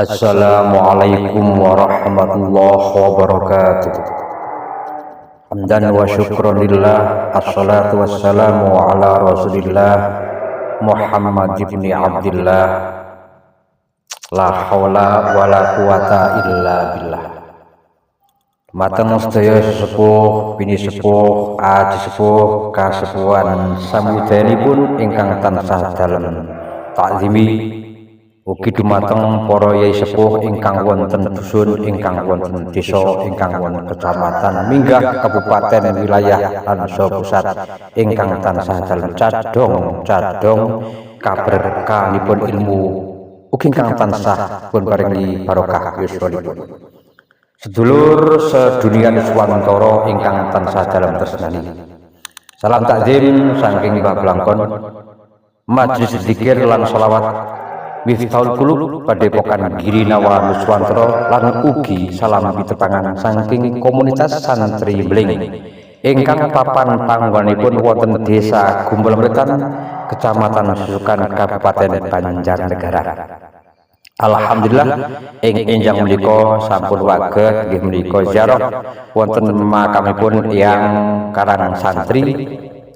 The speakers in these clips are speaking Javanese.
Assalamualaikum warahmatullahi wabarakatuh. Hamdan wa syukran lillah, assalatu wassalamu ala rasulillah Muhammad ibni Abdillah, la hawla wa la quwata illa billah. Mateng sedaya sesepuh, bini sepuh, aji sepuh, kasepuhan samudayanipun ingkang tansah dalem takzimi. Ugi dumateng para yai sepuh ingkang wonten dusun, ingkang wonten desa, ingkang wonten kecamatan, minggah kabupaten, wilayah lan pusat ingkang tansah dalem cadong kaberkahanipun ilmu, ugi ingkang tansah pun paringi barokah yuswanipun. Sedulur sedunia nuswantara ingkang tansah dalem tresnani. Salam takzim saking Mbah Blangkon, Majelis Zikir lan Sholawat Miftahul Qulub Padepokan Girinawa Nuswantara lan ugi salam pitepangan saking komunitas santri Bling ingkang papan panggonipun wonten Desa Gumbelwetan, Kecamatan Susukan, Kabupaten Banjarnegara. Alhamdulillah ing enjang menika sampun wagah nggih menika ziarah wonten makamipun yang Karang Santri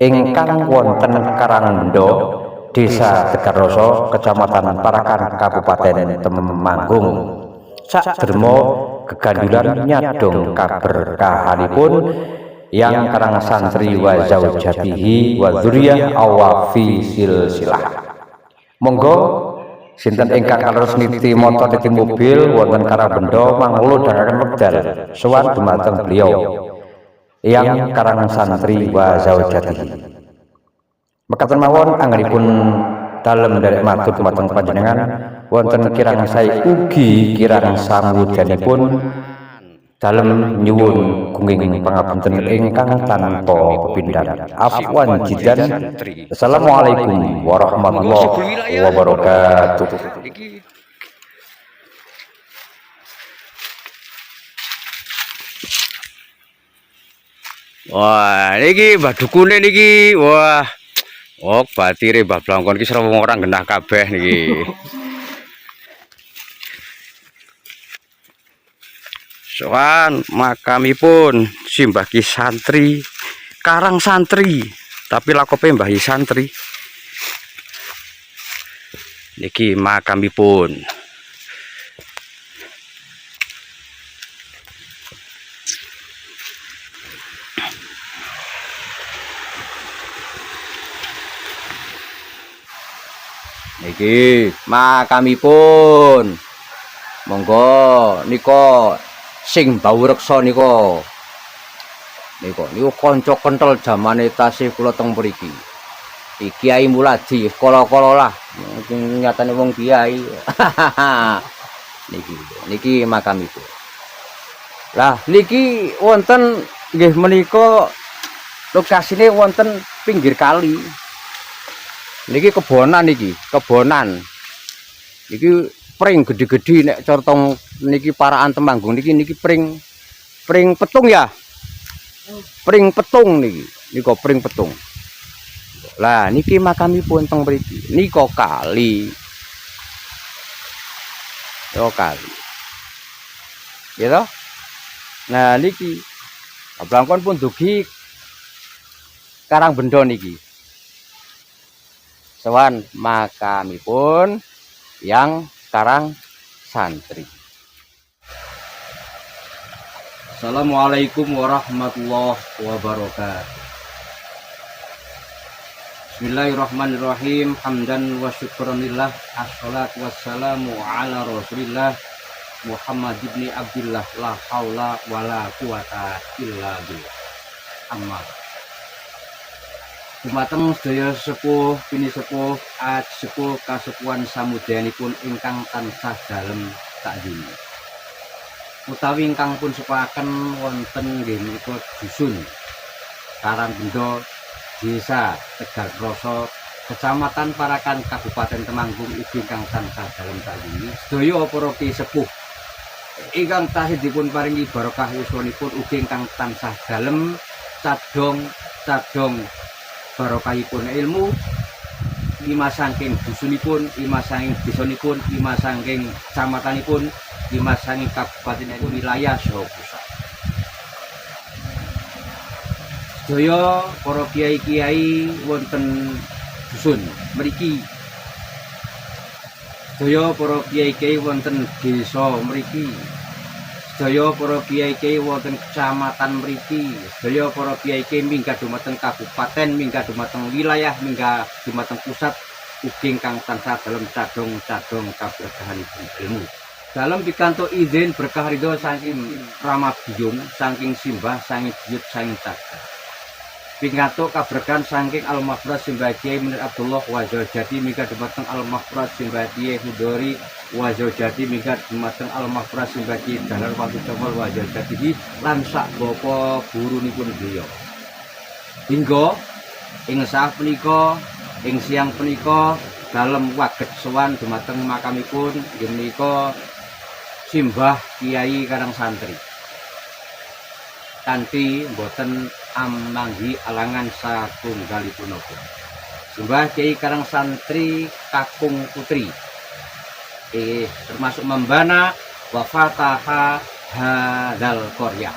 ingkang wonten Karangbenda, Desa Tegarroso, Kecamatan Parakan, Kabupaten Temanggung. Sakderma gegandulan nyadong kaberkahanipun yang Karang Santri wa zaujatihi wa dzurriyyah awafi silsilah. Monggo sinten ingkang kalores niti motor niti mobil wonten Karangbenda manglo dhangaken wekdal sowan dumateng beliau yang Karang Santri wa zaujatihi. Mekaten mawon anggenipun dalem derek matur dumateng panjenengan wonten kirang sae ugi kirang samudyanipun dalem nyuwun gunging pangapunten ingkang tanpa pepindhan. Afwan jidan. Assalamualaikum warahmatullahi wabarakatuh. Wah, niki Mbah Dukune niki, wah. Oh, batire Mbah Blangkon iki srawung orang genah kabeh niki. Soan makamipun simbah Ki Santri, Karang Santri, tapi lakope Mbah Yi Santri. Niki makamipun. Niki makamipun. Monggo nika sing bau reksa nika. Niku kanca kenthel jamane tasih kula teng mriki. Iki Kiai Muladi kala-kala lah. Nyatane wong kiai. Niki makamipun. Lah niki wonten nggih menika lokasine wonten pinggir kali. Niki kebonan niki, kebonan. Niki pring gede-gede nek cortong niki Parakan Temanggung niki pring petung ya. Pring petung niki. Nika pring petung. Lah niki makamipun teng mriki. Nika kali. Yo kali. Gitu. Nah niki Blangkon pun dugi Karangbenda niki. Sowan makamipun yang Karang Santri. Assalamualaikum warahmatullahi wabarakatuh. Bismillahirrahmanirrahim. Hamdan wa syukranillah, assalatu wassalamu ala rasulillah Muhammad ibni Abdillah, la haula wa la quwata illa billah. Amma dumateng sedaya sepuh, bini sepuh, aji sepuh, kasepuhan samudayanipun ingkang tansah dalem takzim. Utawi ingkang pun sepaken wonten nggih menika dusun Karangbenda, Desa Tegarroso, Kecamatan Parakan, Kabupaten Temanggung ugi ingkang tansah dalem takzim. Sedaya para ki sepuh ingkang tasih dipun paringi barokah yuswanipun ugi ingkang tansah dalem cadong barokahipun ilmu, 5 saking dusunipun, 5 saking desanipun, 5 saking kecamatanipun, 5 saking kabupatenipun, wilayah saha pusat. Sedaya para kiai-kiai wonten dusun mriki, sedaya para kiai-kiai wonten desa mriki, sedaya para kiai-kiai wonten kecamatan mriki, sedaya para kiai-kiai minggat dumateng kabupaten, minggat dumateng wilayah, minggat dumateng pusat ugi ingkang tansah dalem cadong-cadong kaberkahanipun ilmu. Dalem pikantuk izin berkah ridho saking Rama Biyung, saking simbah, saking buyut, saking cagar. Pingatuk kaberkahan saking Al-Maghfurah Simbah Kiai Munir Abdullah Wazaujati minggat dumateng Al-Maghfurah Simbah Kiai Hudori Wazaujati minggat dumateng Al-Maghfurah Simbah Kiai Dalar Watu Jamal Wazaujati lan sak bapa gurunipun beliau. Hingga ing sah punika ing siang punika dalem waget sowan dumateng makamipun inggih menika simbah Kiai Karang Santri. Kanthi boten amanggi alangan satunggalipun napa. Simbah Kiai Karang Santri kakung putri. Termasuk membana wa fataha hadzal qarya.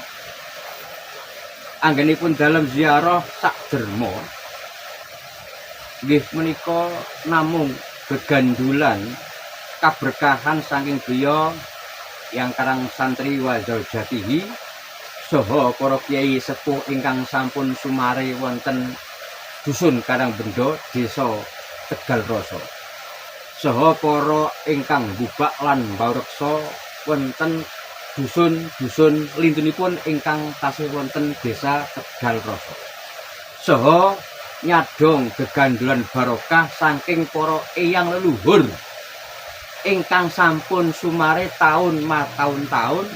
Anggenipun dalam ziarah sak derma nggih menika namung begandulan kaberkahan saking beliau yang Karang Santri Wazaujatihi saha para kiai sepuh ingkang sampun sumare wonten dusun Karangbenda, desa Tegal Rasa. Saha para ingkang bubak lan mbawreksa wonten dusun-dusun lintunipun ingkang tasih wonten desa Tegal Rasa. Saha nyadong gegandulan barokah saking para eyang leluhur ingkang sampun sumare taun mataun-taun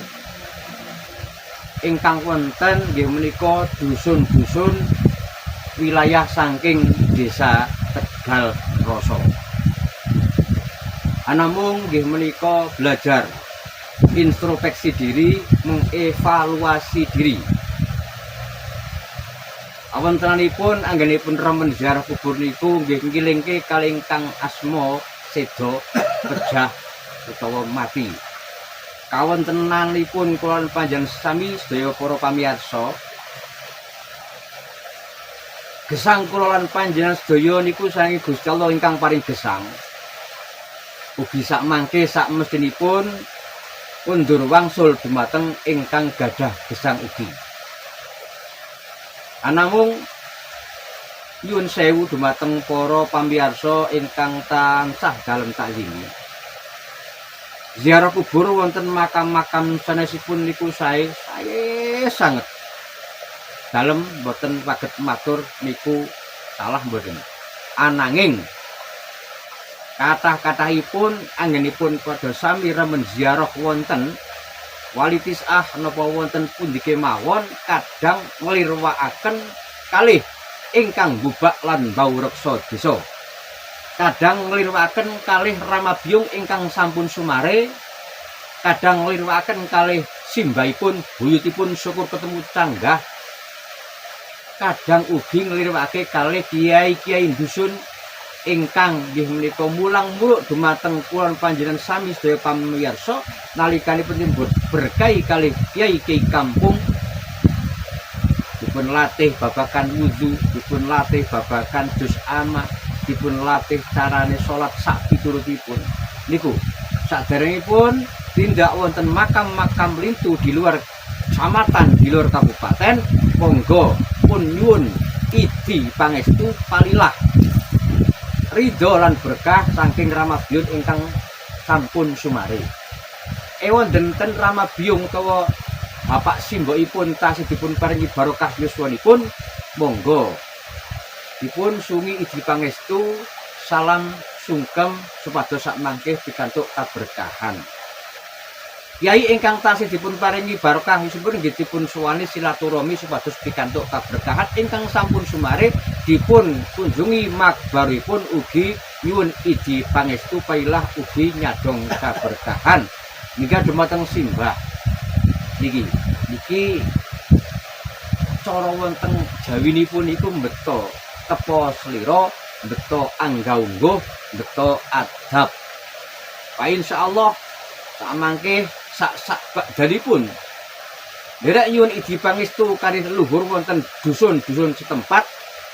ingkang wonten nggih menika dusun-dusun wilayah saking desa Tegal Rasa. Anamung nggih menika belajar introspeksi diri, mengevaluasi diri. Awontenanipun anggenipun remen ziarah kubur niku nggih ngilingke kalih ingkang asma seda pejah utawa mati. Kawontenanipun kula panjenengan sami sedaya para pamirsa, gesang kula lan panjenengan sedaya niku saking Gusti Allah ingkang paring gesang. Ugi sak mangke sak mestinipun undur wangsul dumateng ingkang gadah gesang ugi. Anamung nyuwun sewu dumateng para pamirsa ingkang tansah dalem takzimi. Ziarah kubur wonten makam-makam sanesipun niku sae sanget. Dalem boten waget matur niku salah mboten. Ananging kathah-kathahipun anggenipun padha sami remen ziarah wonten walitisah napa wonten pundi kemawon kadang nglirwakaken kalih ingkang bubak lan mbawreksa desa. Kadang nglirwakaken kalih Rama Biyung ingkang sampun sumare, kadang nglirwakaken kalih simbahipun buyutipun syukur ketemu canggah, kadang ugi nglirwakake kalih kiai-kiai dusun ingkang nggih menika mulang-muluk dumateng kula panjenengan sami sedaya pamirsa nalikanipun nyambut berkah kalih kiai-kiai kampung dipun latih babakan wudu, dipun latih babakan juz amma, dipun latih carane salat sak piturutipun. Niku saderengipun tindak wonten makam-makam lintu di luar kecamatan, di luar kabupaten, monggo pun nyuwun idi pangestu palilah ridho lan berkah saking Rama Biyung ingkang sampun sumare. Ewon denten Rama Biyung utawa bapak simbahipun tasih dipun paringi barokah yuswanipun, monggo dipun sungi idi pangestu, salam sungkem supados sak mangke pikantuk kaberkahan. Kiai ingkang tasih dipun paringi barokah yuswanipun nggih dipun suwani silaturahmi supados pikantuk kaberkahan ingkang sampun sumare dipun kunjungi makbaripun ugi nyuwun idi pangestu pailah ugi nyadong kaberkahan. Mingga dumateng simbah niki cara wonten jawinipun iku mbeta tepa slira beto anggaungguh, beto adab. Pak insyaallah sak mangke sak dalipun derek nyuwun idi pangestu kali leluhur wonten dusun-dusun setempat,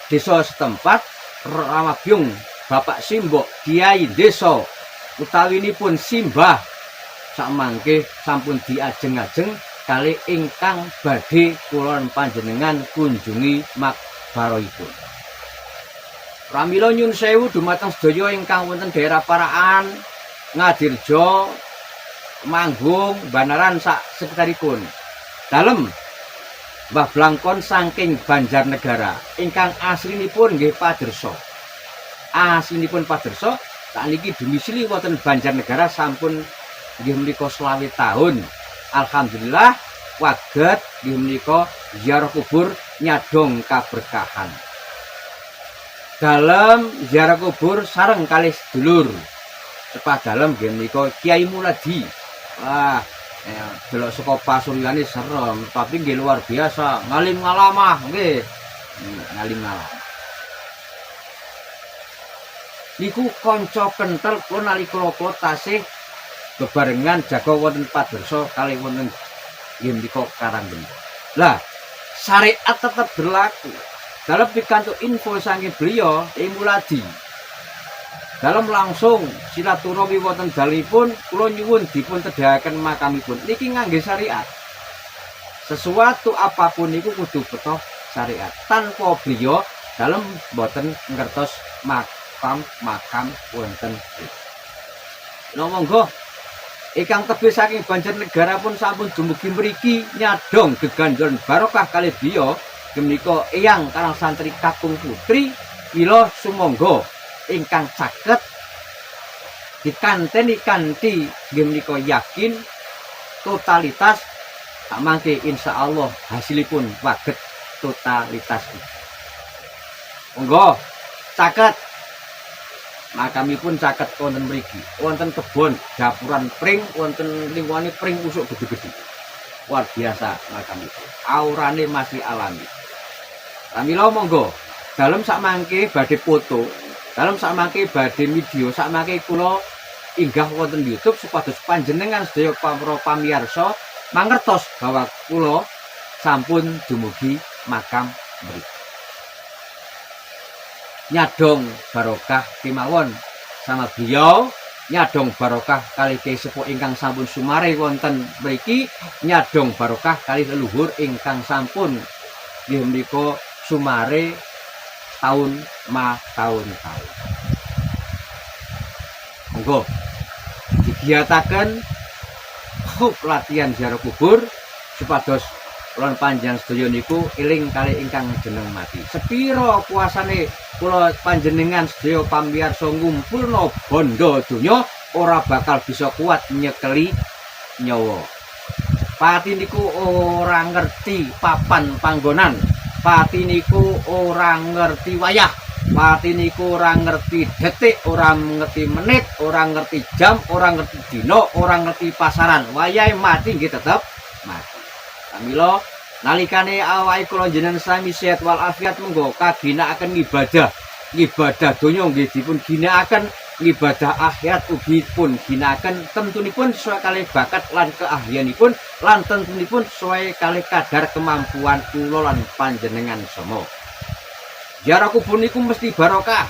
desa setempat, Ramabyung Bapak Simbok Kiai desa utawinipun simbah sak mangke sampun diajeng-ajeng kali ingkang badhe kula panjenengan kunjungi makbaroipun. Pramila nyun sewu dumateng sedaya ingkang wonten daerah Paraan, Ngadirjo, Manggung, Banaran sak sekitaripun. Dalem Mbah Blangkon saking Banjarnegara ingkang aslinipun nggih padersa. Aslinipun padersa sakniki domisili wonten Banjarnegara sampun nggih menika 20 tahun. Alhamdulillah waget nggih menika ziarah kubur nyadong kaberkahan. Dalem ziarah kubur sareng kalih sedulur. Sepadalem nggih menika Kiai Muladi. Wah, delok saka pasuryane serem, tapi nggih luar biasa, ngalim ngalamah nggih. Ngalim ngalamah. Niku kanca kentel kula nalika kula tasih bebarengan jaga wonten padersa kali wonten nggih menika Karanggendang. Lah, syariat tetap berlaku. Dalam pikantuk info saking beliau Muladi. Dalam langsung silaturahmi wonten dalipun kula nyuwun dipun tedhahaken makamipun. Niki ngangge syariat. Sesuatu apapun niku kudu beto syariat. Tanpa beliau dalam boten ngertos makam wonten. Monggo ingkang tebih saking Banjarnegara pun sampun dumugi mriki nyadong geganjon barokah kalih beliau menika Eyang Karang Santri Kakung Putri mila sumangga ingkang saged dikanteni kanthi nggih menika yakin totalitas tak mangke insyaallah hasilipun waget totalitas. Monggo saged makamipun saged wonten mriki wonten kebon dapuran pring wonten lingkungan pring usuk gede-gede. Luar biasa makamipun. Aurane masih alami. Pramila monggo dalem sak mangke badhe foto, dalem sak mangke badhe video, sak mangke kula inggah wonten YouTube supados panjenengan sedaya para pamirsa mangertos bahwa kula sampun dumugi makam mriki. Nyadong barokah kemawon sama beliau, nyadong barokah kali Kyai Sepuh ingkang sampun sumare wonten mriki, nyadong barokah kali leluhur ingkang sampun nggih menika sumare tahun. Monggo digiataken latihan ziarah kubur supados kula panjenengan sedaya niku eling kali ingkang jeneng mati. Sepiro kuasane kula panjenengan sedaya pamirsa ngumpulna bondo donya ora bakal bisa kuat nyekeli nyawa. Pati niku ora ngerti papan panggonan. Pati niku ora ngerti wayah, pati niku ora ngerti detik, ora ngerti menit, ora ngerti jam, ora ngerti dino, ora ngerti pasaran. Wayahe mati nggih tetep mati. Pramila nalikane awake kula jenengan sami sehat wal afiat monggo kaginakaken ibadah donya nggih dipun ginakaken, ibadah akhirat ugi pun ginakaken tentunipun sesuai kalih bakat lan keahlianipun lan tentunipun sesuai kalih kadar kemampuan kula lan panjenengan semua. Ziarah kubur niku mesti barokah.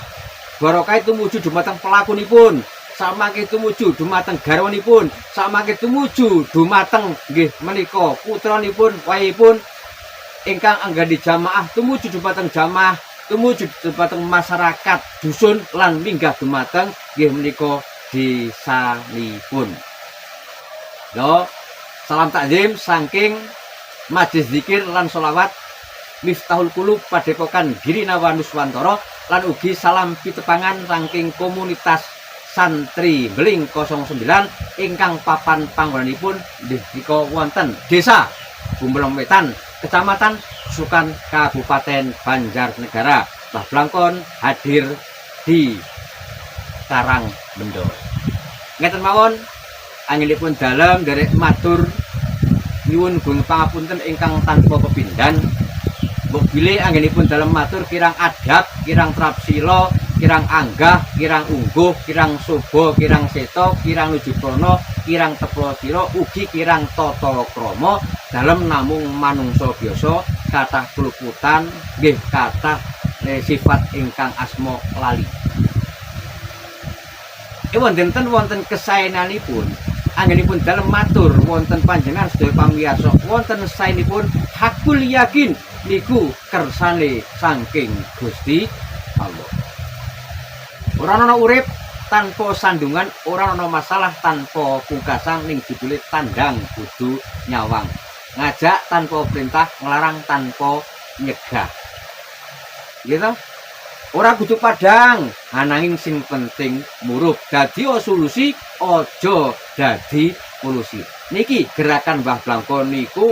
Barokah itu tumuju dumateng pelakunipun, samangke tumuju dumateng garwanipun, samangke tumuju dumateng nggih menika putranipun, wayahipun ingkang anggadi jamaah tumuju dumateng jamaah, tumuju dumateng masyarakat dusun lan minggah dumateng nggih menika desanipun. Yo, salam takzim saking Majelis Zikir lan Sholawat Miftahul Qulub Padepokan Girinawa Nuswantara lan ugi salam pitepangan saking komunitas santri Beling 09 ingkang papan panggonanipun nggih wonten Desa Bumblong Wetan, Kecamatan Sukan, Kabupaten Banjarnegara. Mbah Blangkon hadir di Karanggendang. Ngeten mawon anggenipun dalem derek matur nyuwun gung pangapunten ingkang tanpa pepindhan. Mbok bilih anggenipun dalem matur kirang adab, kirang trapsila, kirang anggah, kirang ungguh, kirang suba, kirang seto, kirang nuju prana, kirang teplo sira, ugi kirang tata krama dalem namung manungsa biasa kathah kluputan nggih kathah sifat ingkang asma lali. Wonten kesaenanipun anggenipun dalem matur wonten panjenengan sedaya pamiyarsa wonten saenipun hakul yakin niku kersane saking Gusti Allah. Ora ana urip tanpa sandungan, ora ana masalah tanpa pungkasan ning judule tandang kudu nyawang. Ngajak tanpa perintah, nglarang tanpa nyegah. Gitu? Ora kudu padang, ananging sing penting murup. Dadi solusi aja dadi polusi. Niki gerakan Mbah Blangkon niku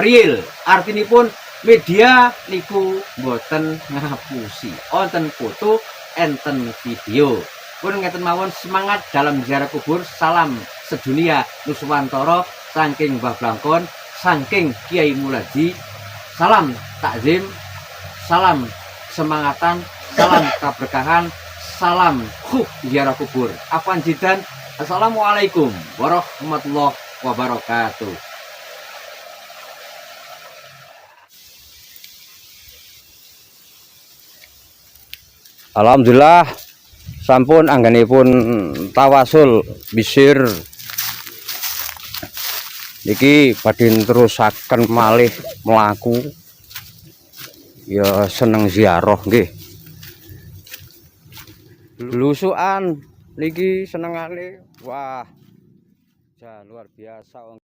real. Artinipun media niku mboten ngapusi. Wonten foto, enten video. Pun ngeten mawon semangat dalam ziarah kubur. Salam sedunia Nuswantara saking Mbah Blangkon, saking Kiai Mulaji. Salam takzim, salam semangatan, salam keberkahan, salam ziarah kubur. Afwan jidan. Assalamualaikum warahmatullahi wabarakatuh. Alhamdulillah sampun anggenipun tawasul bisir niki badhe terusaken malih mlaku ya seneng ziarah nggih. Belusukan niki senengane wah luar biasa.